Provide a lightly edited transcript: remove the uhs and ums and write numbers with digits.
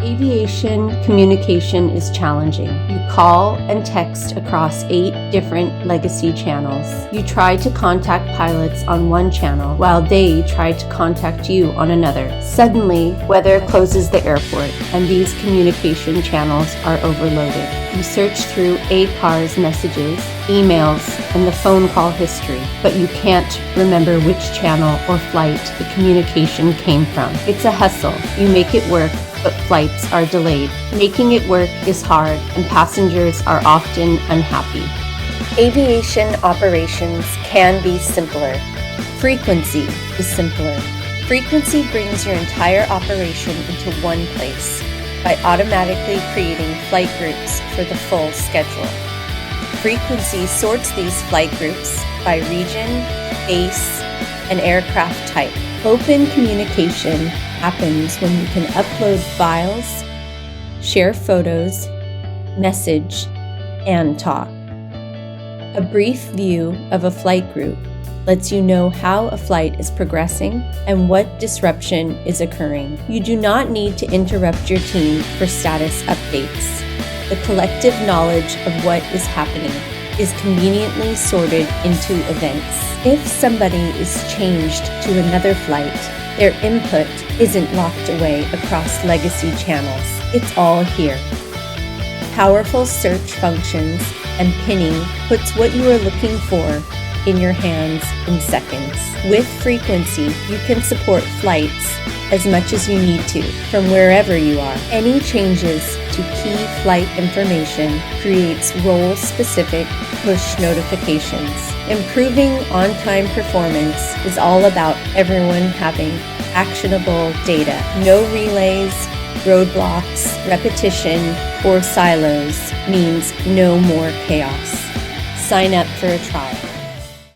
Aviation communication is challenging. You call and text across 8 different legacy channels. You try to contact pilots on one channel while they try to contact you on another. Suddenly, weather closes the airport and these communication channels are overloaded. You search through ACAR's messages, emails, and the phone call history, but you can't remember which channel or flight the communication came from. It's a hustle. You make it work, but flights are delayed. Making it work is hard, and passengers are often unhappy. Aviation operations can be simpler. Frequency is simpler. Frequency brings your entire operation into one place by automatically creating flight groups for the full schedule. Frequency sorts these flight groups by region, base, and aircraft type. Open communication happens when you can upload files, share photos, message, and talk. A brief view of a flight group lets you know how a flight is progressing and what disruption is occurring. You do not need to interrupt your team for status updates. The collective knowledge of what is happening is conveniently sorted into events. If somebody is changed to another flight, their input isn't locked away across legacy channels. It's all here. Powerful search functions and pinning puts what you are looking for in your hands in seconds. With Frequency, you can support flights as much as you need to from wherever you are. Any changes to key flight information creates role-specific push notifications. Improving on-time performance is all about everyone having actionable data. No relays, roadblocks, repetition, or silos means no more chaos. Sign up for a trial.